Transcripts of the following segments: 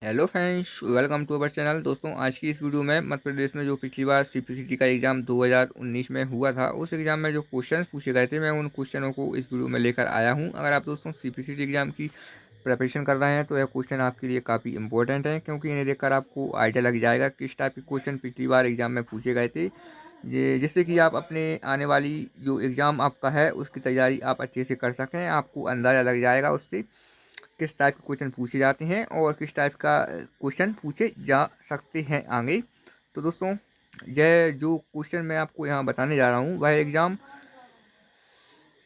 Hello friends, welcome to our channel. दोस्तों, आज की इस वीडियो में मध्य प्रदेश में जो पिछली बार सीपीसीटी का एग्ज़ाम 2019 में हुआ था, उस एग्ज़ाम में जो क्वेश्चंस पूछे गए थे, मैं उन क्वेश्चनों को इस वीडियो में लेकर आया हूं। अगर आप दोस्तों सीपीसीटी एग्ज़ाम की प्रिपरेशन कर रहे हैं तो यह क्वेश्चन आपके लिए काफ़ी इंपॉर्टेंट है, क्योंकि इन्हें देखकर आपको आइडिया लग जाएगा किस टाइप के क्वेश्चन पिछली बार एग्ज़ाम में पूछे गए थे, जिससे कि आप अपने आने वाली जो एग्ज़ाम आपका है उसकी तैयारी आप अच्छे से कर सकें। आपको अंदाज़ा लग जाएगा उससे किस टाइप के क्वेश्चन पूछे जाते हैं और किस टाइप का क्वेश्चन पूछे जा सकते हैं आगे। तो दोस्तों, यह जो क्वेश्चन मैं आपको यहाँ बताने जा रहा हूँ वह एग्ज़ाम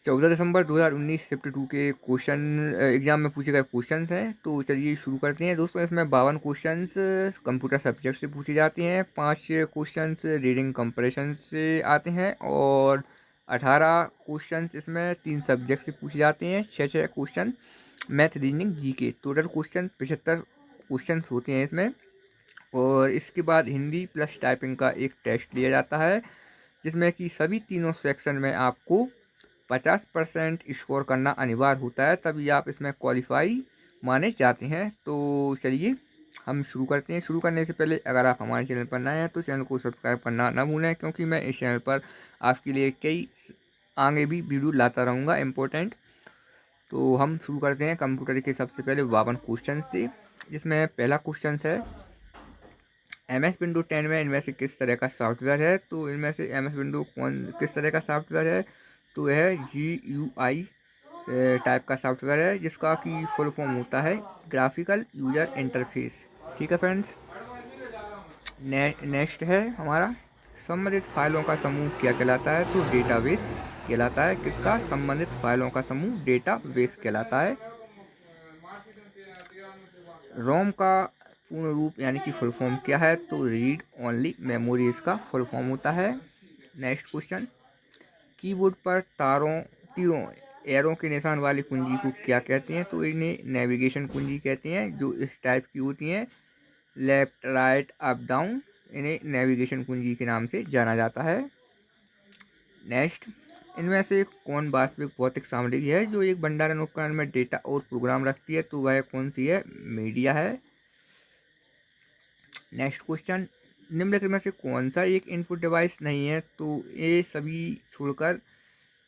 14 दिसंबर 2019 शिफ्ट 2 के क्वेश्चन एग्ज़ाम में पूछे गए क्वेश्चन हैं। तो चलिए शुरू करते हैं। दोस्तों, इसमें 52 क्वेश्चंस कंप्यूटर सब्जेक्ट से पूछे जाते हैं, 5 क्वेश्चंस रीडिंग कंप्रेशन से आते हैं और 18 क्वेश्चंस इसमें 3 सब्जेक्ट से पूछे जाते हैं। 6 question math, reasoning, GK, total question 75 questions होते हैं इसमें। और इसके बाद हिंदी प्लस टाइपिंग का एक टेस्ट लिया जाता है, जिसमें कि सभी तीनों सेक्शन में आपको 50% स्कोर करना अनिवार्य होता है, तभी आप इसमें क्वालिफाई माने जाते हैं। तो चलिए हम शुरू करते हैं। शुरू करने से पहले अगर आप हमारे चैनल पर नए हैं तो चैनल को सब्सक्राइब करना ना भूलें, क्योंकि मैं इस चैनल पर आपके लिए कई आगे भी वीडियो लाता रहूँगा इम्पोर्टेंट। तो हम शुरू करते हैं कंप्यूटर के सबसे पहले 52 क्वेश्चन से, जिसमें पहला क्वेश्चन है MS विंडो 10 में इनमें से किस तरह का सॉफ्टवेयर है। तो इनमें से MS विंडो किस तरह का सॉफ्टवेयर है, तो यह GUI टाइप का सॉफ्टवेयर है, जिसका कि फुल फॉर्म होता है ग्राफिकल यूजर इंटरफेस। ठीक है फ्रेंड्स। नेक्स्ट है हमारा संबंधित फाइलों का समूह क्या कहलाता है। तो डेटाबेस कहलाता है। किसका? संबंधित फाइलों का समूह डेटाबेस कहलाता है। रोम का पूर्ण रूप यानी कि फुल फॉर्म क्या है। तो रीड ओनली मेमोरी इसका फुल फॉर्म होता है। नेक्स्ट क्वेश्चन, कीबोर्ड पर तीरों एरो के निशान वाली कुंजी को क्या कहते हैं। तो इन्हें नेविगेशन कुंजी कहते हैं, जो इस टाइप की होती हैं, लेफ्ट राइट अप डाउन। इन्हें नेविगेशन कुंजी के नाम से जाना जाता है। नेक्स्ट, इनमें से कौन वास्तविक भौतिक सामग्री है जो एक भंडारण उपकरण में डेटा और प्रोग्राम रखती है। तो वह कौन सी है? मीडिया है। नेक्स्ट क्वेश्चन, निम्नलिखित में से कौन सा एक इनपुट डिवाइस नहीं है। तो ये सभी छोड़कर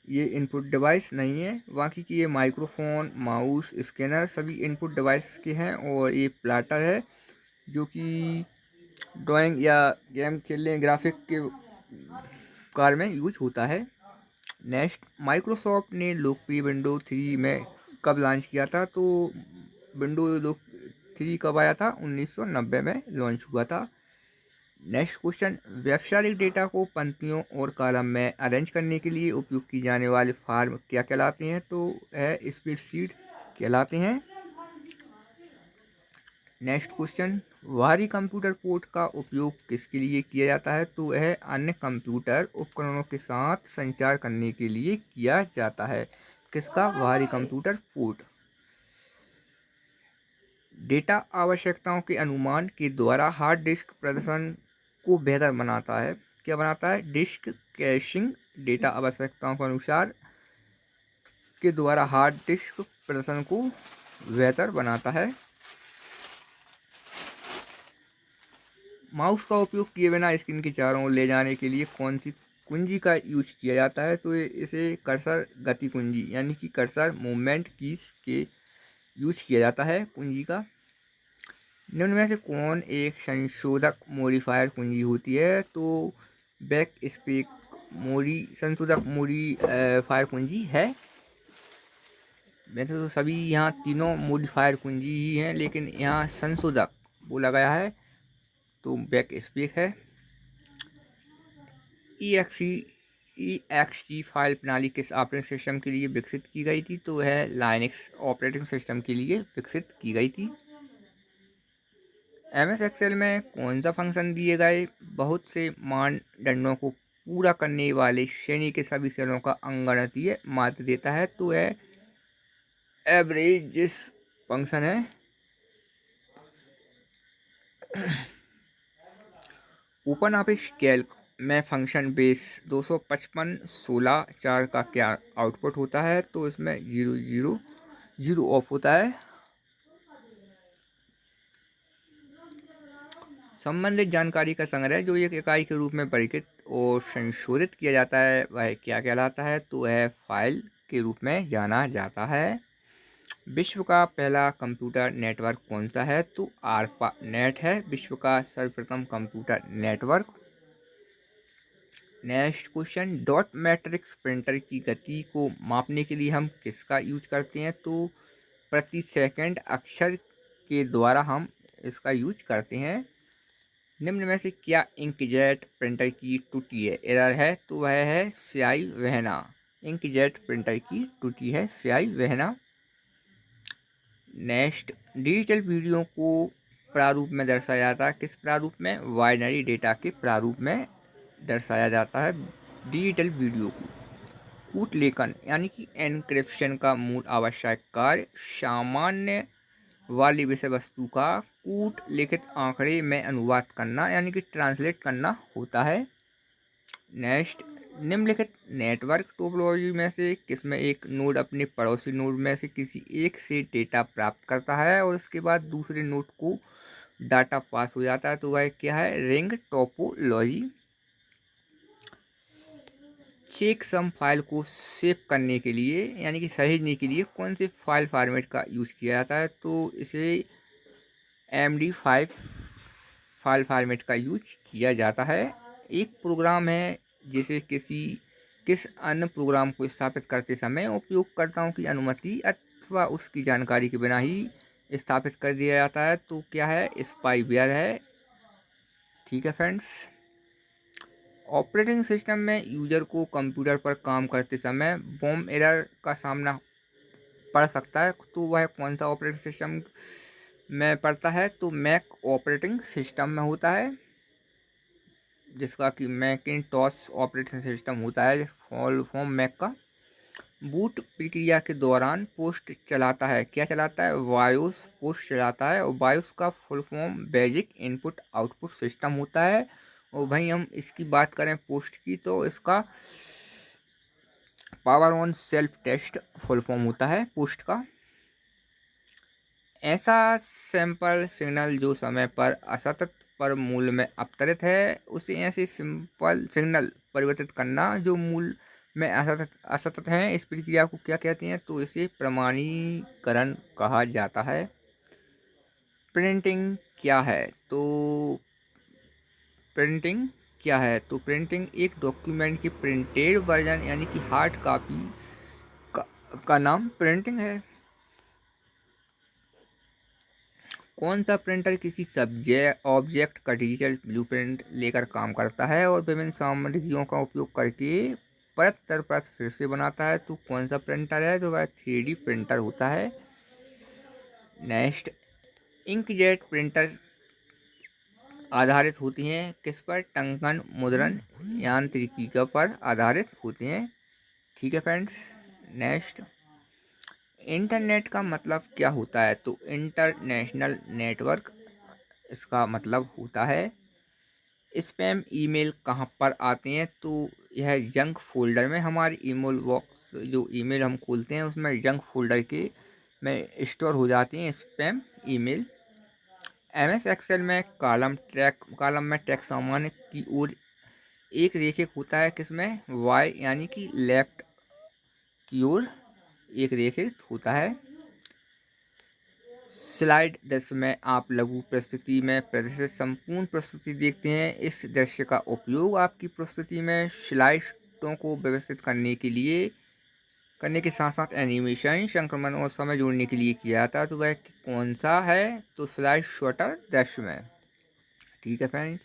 ये इनपुट डिवाइस नहीं है, बाकी की ये माइक्रोफोन, माउस, स्कैनर सभी इनपुट डिवाइस के हैं। और ये प्लाटर है, जो कि ड्राइंग या गेम खेलने ग्राफिक के कार में यूज होता है। नेक्स्ट, माइक्रोसॉफ्ट ने लोकप्रिय विंडो 3 में कब लॉन्च किया था। तो विंडो 3 कब आया था? 1990 में लॉन्च हुआ था। नेक्स्ट क्वेश्चन, व्यावसायिक डेटा को पंक्तियों और कॉलम में अरेंज करने के लिए उपयोग की जाने वाले फॉर्म क्या कहलाते हैं। तो है स्प्रेडशीट कहलाते हैं। नेक्स्ट क्वेश्चन, बाहरी कंप्यूटर पोर्ट का उपयोग किसके लिए किया जाता है। तो यह अन्य कंप्यूटर उपकरणों के साथ संचार करने के लिए किया जाता है। किसका? बाहरी कंप्यूटर पोर्ट। डेटा आवश्यकताओं के अनुमान के द्वारा हार्ड डिस्क प्रदर्शन को बेहतर बनाता है। क्या बनाता है? डिस्क कैशिंग डेटा आवश्यकताओं के अनुसार के द्वारा हार्ड डिस्क प्रदर्शन को बेहतर बनाता है। माउस का उपयोग किए बिना स्क्रीन के चारों ओर ले जाने के लिए कौन सी कुंजी का यूज किया जाता है। तो इसे कर्सर गति कुंजी यानी कि कर्सर मूवमेंट कीज के यूज किया जाता है कुंजी का। निम्न में से कौन एक संशोधक मॉडिफायर कुंजी होती है। तो बैक स्पेक संशोधक मॉडिफायर कुंजी है। वैसे तो सभी यहाँ तीनों मॉडिफायर कुंजी ही हैं, लेकिन यहाँ संशोधक बोला गया है, तो बैक स्पेक है। EXE फाइल प्रणाली किस ऑपरेटिंग सिस्टम के लिए विकसित की गई थी। तो वह लाइनक्स ऑपरेटिंग सिस्टम के लिए विकसित की गई थी। MS एक्सेल में कौन सा फंक्शन दिए गए बहुत से मानदंडों को पूरा करने वाले श्रेणी के सभी सेलों का अंकगणितीय माध्य देता है। तो है एवरेज जिस फंक्शन है। ओपन ऑफिस कैल्क में फंक्शन बेस 255 16 4 का क्या आउटपुट होता है। तो इसमें 0 0 0 ऑफ होता है। संबंधित जानकारी का संग्रह जो एक इकाई के रूप में वर्गीकृत और संशोधित किया जाता है वह क्या कहलाता है? तो वह फाइल के रूप में जाना जाता है। विश्व का पहला कंप्यूटर नेटवर्क कौन सा है? तो आर्पा नेट है विश्व का सर्वप्रथम computer network. Next question, dot matrix printer की गति को मापने के लिए हम किसका यूज करते हैं? तो प्रति सेकंड अक्षर के द्वारा हम इसका यूज करते हैं। निम्न में से क्या इंकजेट प्रिंटर की त्रुटि है, एरर है? तो वह है स्याही बहना। इंकजेट प्रिंटर की त्रुटि है स्याही बहना। नेक्स्ट, डिजिटल वीडियो को प्रारूप में दर्शाया जाता है किस प्रारूप में? बाइनरी डेटा के प्रारूप में दर्शाया जाता है डिजिटल वीडियो को। कूट लेखन यानी कि एन्क्रिप्शन का मूल आवश्यक कार्य सामान्य वाली विषय वस्तु का कूट लिखित आंकड़े में अनुवाद करना यानी कि ट्रांसलेट करना होता है। नेक्स्ट, निम्नलिखित नेटवर्क टोपोलॉजी में से किसमें एक नोड अपने पड़ोसी नोड में से किसी एक से डेटा प्राप्त करता है और उसके बाद दूसरे नोड को डाटा पास हो जाता है? तो वह क्या है? Ring topology. चेकसम फाइल को सेव करने के लिए यानी कि सहेजने के लिए कौन से फाइल फॉर्मेट का यूज किया जाता है? तो इसे MD5 फाइल फॉर्मेट का यूज किया जाता है। एक प्रोग्राम है जिसे किस अन्य प्रोग्राम को स्थापित करते समय उपयोगकर्ताओं की अनुमति अथवा उसकी जानकारी के बिना ही स्थापित कर दिया जाता है? तो क्या है? स्पाईवेयर है। ठीक है फ्रेंड्स, ऑपरेटिंग सिस्टम में यूजर को कंप्यूटर पर काम करते समय बॉम्ब एरर का सामना पड़ सकता है, तो वह कौन सा ऑपरेटिंग सिस्टम में पड़ता है? तो मैक ऑपरेटिंग सिस्टम में होता है, जिसका कि मैकिनटॉश ऑपरेटिंग सिस्टम होता है, फुल फॉर्म मैक का। बूट प्रक्रिया के दौरान पोस्ट चलाता है, क्या चलाता है? बायोस पोस्ट चलाता है, और बायोस का full form basic input output system होता है। और भाई हम इसकी बात करें पोस्ट की, तो इसका power on self test full form होता है पोस्ट का। ऐसा सैंपल सिग्नल जो समय पर असतत पर मूल में अवतरित है, उसे ऐसे सिंपल सिग्नल परिवर्तित करना जो मूल में असतत हैं, इस प्रक्रिया को क्या कहते हैं? तो इसे प्रमाणीकरण कहा जाता है। प्रिंटिंग क्या है? तो प्रिंटिंग क्या है? तो प्रिंटिंग एक डॉक्यूमेंट की प्रिंटेड वर्जन यानी कि हार्ड कॉपी का नाम प्रिंटिंग है। कौन सा प्रिंटर किसी ऑब्जेक्ट का डिजिटल ब्लूप्रिंट लेकर काम करता है और विभिन्न सामग्रियों का उपयोग करके परत दर परत फिर से बनाता है? तो कौन सा प्रिंटर है? तो वह 3D प्रिंटर होता है। नेक्स्ट, इंकजेट प्रिंटर आधारित होती हैं किस पर? टंकन मुद्रण यांत्रिकी पर आधारित होते हैं। ठीक है फ्रेंड्स। नेक्स्ट, इंटरनेट का मतलब क्या होता है? तो इंटरनेशनल नेटवर्क इसका मतलब होता है। स्पैम ईमेल कहाँ पर आते हैं? तो यह जंक फोल्डर में, हमारी ईमेल बॉक्स जो ईमेल हम खोलते हैं उसमें जंक फोल्डर के में स्टोर हो जाती हैं स्पैम ईमेल। MS एक्सेल में कॉलम में टेक्स्ट सामान्य की ओर एक रेखिक होता है, किसमें? वाई यानी कि लेफ्ट की ओर एक रेखिक होता है। स्लाइड दृश्य में आप लघु प्रस्तुति में प्रदर्शित संपूर्ण प्रस्तुति देखते हैं। इस दृश्य का उपयोग आपकी प्रस्तुति में स्लाइडों को व्यवस्थित करने के साथ साथ एनिमेशन, संक्रमण और समय जोड़ने के लिए किया जाता है। तो वह कौन सा है? तो स्लाइड शॉटर दृश्य में। ठीक है फ्रेंड्स,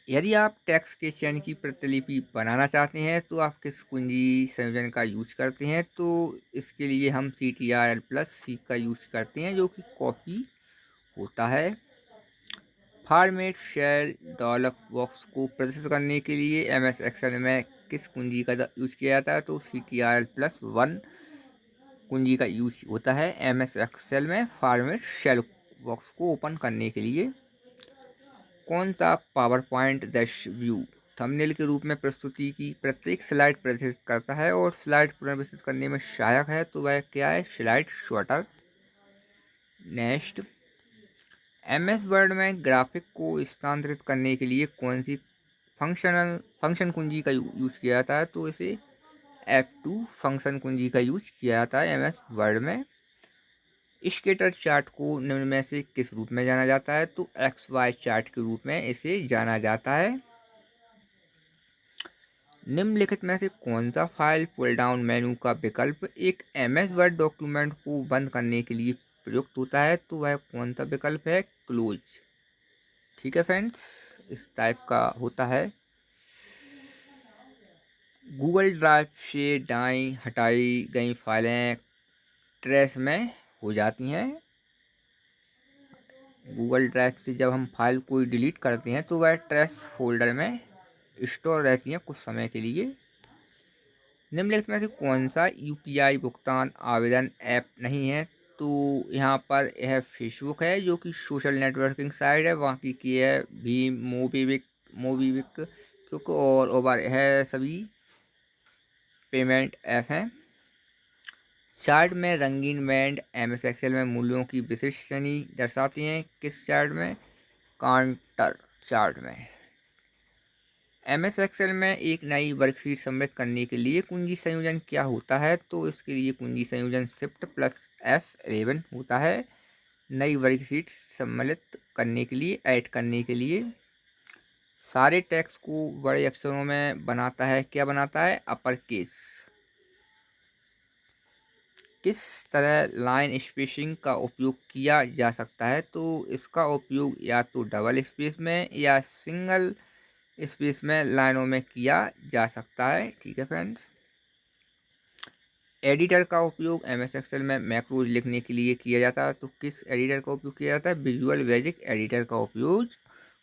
यदि आप टेक्स्ट के चयन की प्रतिलिपि बनाना चाहते हैं तो आप किस कुंजी संयोजन का यूज करते हैं? तो इसके लिए हम CTRL+C का यूज करते हैं, जो कि कॉपी होता है। फॉर्मेट सेल डायलॉग बॉक्स को प्रदर्शित करने के लिए MS एक्सेल में किस कुंजी का यूज किया जाता है? तो CTRL+1 कुंजी का यूज होता है MS एक्सेल में फॉर्मेट सेल बॉक्स को ओपन करने के लिए। कौन सा पावर पॉइंट दृश्य व्यू थंबनेल के रूप में प्रस्तुति की प्रत्येक स्लाइड प्रदर्शित करता है और स्लाइड पुनर्प्रस्तुत करने में सहायक है? तो वह क्या है? स्लाइड शॉटर। नेक्स्ट, एमएस वर्ड में ग्राफिक को स्थानांतरित करने के लिए कौन सी फंक्शन कुंजी का यूज किया जाता है? तो इसे F2 फंक्शन कुंजी का यूज किया जाता है एमएस वर्ड में। स्केटर चार्ट को निम्न में से किस रूप में जाना जाता है? तो XY चार्ट के रूप में इसे जाना जाता है। निम्नलिखित में से कौन सा फाइल पुल डाउन मेनू का विकल्प एक एमएस वर्ड डॉक्यूमेंट को बंद करने के लिए प्रयुक्त होता है? तो वह कौन सा विकल्प है? क्लोज। ठीक है फ्रेंड्स, इस टाइप का होता है। गूगल ड्राइव से दाईं हटाई गई फाइलें ट्रैश में हो जाती हैं। गूगल ड्राइव से जब हम फाइल को डिलीट करते हैं तो वह ट्रैश फोल्डर में स्टोर रहती हैं कुछ समय के लिए। निम्नलिखित में से कौन सा यूपीआई भुगतान आवेदन ऐप नहीं है? तो यहाँ पर यह फेसबुक है जो कि सोशल नेटवर्किंग साइट है, बाकी की है भीम, मोबीविक क्योंकि और ओवर है सभी पेमेंट ऐप हैं। चार्ट में रंगीन बैंड एमएस एक्सेल में मूल्यों की विशिष्ट श्रेणी दर्शाती हैं। किस चार्ट में? काउंटर चार्ट में। एमएस एक्सेल में एक नई वर्कशीट सम्मिलित करने के लिए कुंजी संयोजन क्या होता है? तो इसके लिए कुंजी संयोजन शिफ्ट प्लस F11 होता है। नई वर्कशीट सम्मिलित करने के लिए, ऐड करने के लिए। सारे टेक्स्ट को बड़े अक्षरों में बनाता है, क्या बनाता है? Upper case. किस तरह लाइन स्पेसिंग का उपयोग किया जा सकता है? तो इसका उपयोग या तो डबल स्पेस में या सिंगल स्पेस में लाइनों में किया जा सकता है। ठीक है फ्रेंड्स। एडिटर का उपयोग एमएस एक्सेल में मैक्रोज लिखने के लिए किया जाता है। तो किस एडिटर का उपयोग किया जाता है? विजुअल बेसिक एडिटर का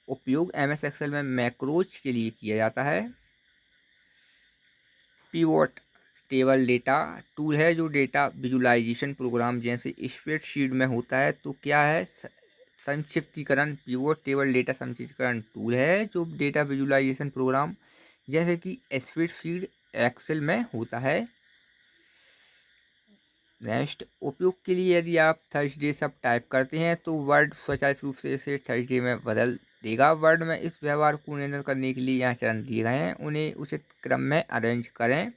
उपयोग एमएस एक्सेल में मैक्रोज के लिए किया जाता है। पिवोट टेबल डेटा टूल है जो डेटा विजुअलाइजेशन प्रोग्राम जैसे स्प्रेडशीट में होता है। तो क्या है? संक्षिप्तीकरण। पिवोट टेबल डेटा संक्षिप्तीकरण टूल है जो डेटा विजुअलाइजेशन प्रोग्राम जैसे कि स्प्रेडशीट एक्सेल में होता है। नेक्स्ट, उपयोग के लिए यदि आप थर्सडे सब टाइप करते हैं तो वर्ड स्वचालित रूप से इसे थर्सडे में बदल देगा। वर्ड में इस व्यवहार को नियंत्रित करने के लिए यहाँ चरण दिए गए हैं, उन्हें उचित क्रम में अरेंज करें।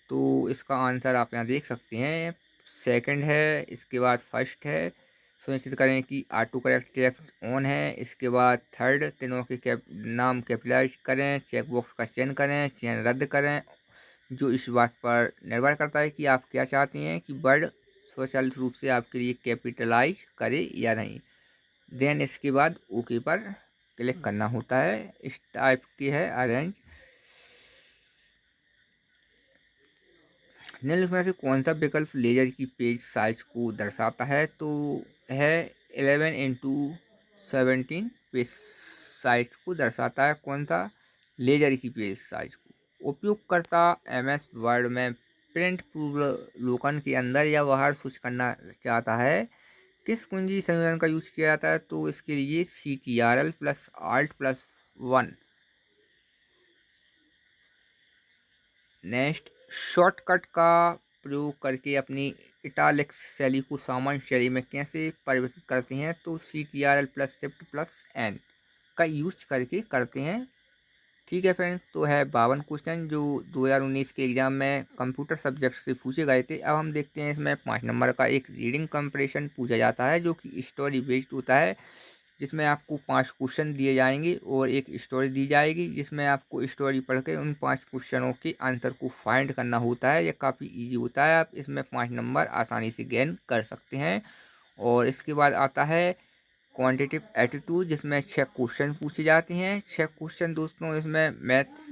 तो इसका आंसर आप यहाँ देख सकते हैं। सेकंड है, इसके बाद फर्स्ट है। सुनिश्चित करें कि ऑटो करेक्ट टेक्स्ट ऑन है। इसके बाद थर्ड, तीनों के नाम कैपिटलाइज करें। चेकबॉक्स का चयन करें, चयन रद्द करें, जो इस बात पर निर्भर करता है कि आप क्या चाहती हैं कि वर्ड स्वचालित रूप से आपके लिए कैपिटलाइज करे या नहीं। देन इसके बाद ओके पर क्लिक करना होता है। इस टाइप की है अरेंज। निम्नलिखित में से कौन सा विकल्प लेजर की पेज साइज को दर्शाता है? तो है 11x17 पेज साइज को दर्शाता है। कौन सा? लेजर की पेज साइज को। उपयोगकर्ता एमएस वर्ड में प्रिंट पूर्वावलोकन के अंदर या बाहर स्विच करना चाहता है, किस कुंजी संयोजन का यूज किया जाता है? तो इसके लिए CTRL plus Alt plus 1। Next, shortcut का प्रयोग करके अपनी इटालिक्स शैली को सामान्य शैली में कैसे परिवर्तित करते हैं? तो CTRL plus shift plus N का यूज करके करते हैं। ठीक है फ्रेंड्स, तो है 52 क्वेश्चन जो 2019 के एग्जाम में कंप्यूटर सब्जेक्ट से पूछे गए थे। अब हम देखते हैं इसमें 5 नंबर का एक रीडिंग कंप्रेशन पूछा जाता है जो कि स्टोरी बेस्ड होता है, जिसमें आपको 5 क्वेश्चन दिए जाएंगे और एक स्टोरी दी जाएगी जिसमें आपको स्टोरी पढ़ के उन 5 क्वेश्चनों के आंसर को फाइंड करना होता है। यह काफ़ी इजी होता है, आप इसमें 5 नंबर आसानी से गेन कर सकते हैं। और इसके बाद आता है क्वांटिटिव एप्टीट्यूड जिसमें 6 क्वेश्चन पूछे जाते हैं। 6 क्वेश्चन दोस्तों इसमें मैथ्स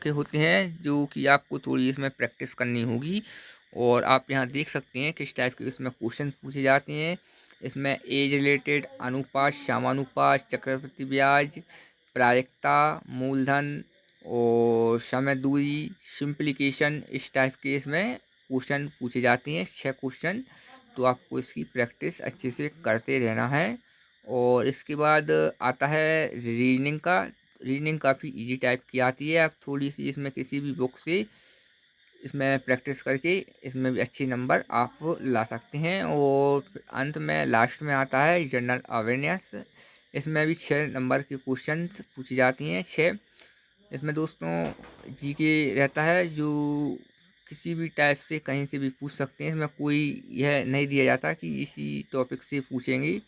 के होते हैं जो कि आपको थोड़ी इसमें प्रैक्टिस करनी होगी। और आप यहाँ देख सकते हैं किस टाइप के इसमें क्वेश्चन पूछे जाते हैं। इसमें एज रिलेटेड, अनुपात, समानुपात, चक्रवृद्धि ब्याज, प्रायिकता, मूलधन और समय दूरी, सिंप्लीकेशन, इस टाइप के इसमें क्वेश्चन पूछे जाते हैं। 6 क्वेश्चन, तो आपको इसकी प्रैक्टिस अच्छे से करते रहना है। और इसके बाद आता है रीजनिंग का। रीजनिंग काफ़ी इजी टाइप की आती है, आप थोड़ी सी इसमें किसी भी बुक से इसमें प्रैक्टिस करके इसमें भी अच्छे नंबर आप ला सकते हैं। और अंत में लास्ट में आता है जनरल अवेयरनेस। इसमें भी 6 नंबर के क्वेश्चंस पूछी जाती हैं, 6। इसमें दोस्तों जीके रहता है, जो किसी भी टाइप से कहीं से भी पूछ सकते हैं। इसमें कोई यह नहीं दिया जाता कि इसी टॉपिक से पूछेंगे।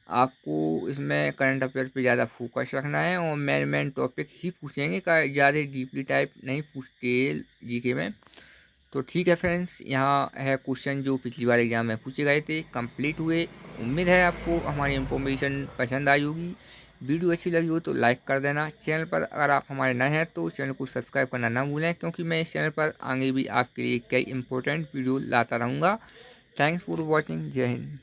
आपको इसमें करंट अफेयर पे ज़्यादा फोकस रखना है और मेन टॉपिक ही पूछेंगे, का ज़्यादा डीपली टाइप नहीं पूछते जीके में। तो ठीक है फ्रेंड्स, यहाँ है क्वेश्चन जो पिछली बार एग्जाम में पूछे गए थे, कंप्लीट हुए। उम्मीद है आपको हमारी इन्फॉर्मेशन पसंद आई होगी। वीडियो अच्छी लगी हो तो लाइक कर देना। चैनल पर अगर आप हमारे नए हैं तो चैनल को सब्सक्राइब करना ना भूलें, क्योंकि मैं इस चैनल पर आगे भी आपके लिए कई इंपॉर्टेंट वीडियो लाता रहूँगा। Thanks for watching. जय हिंद।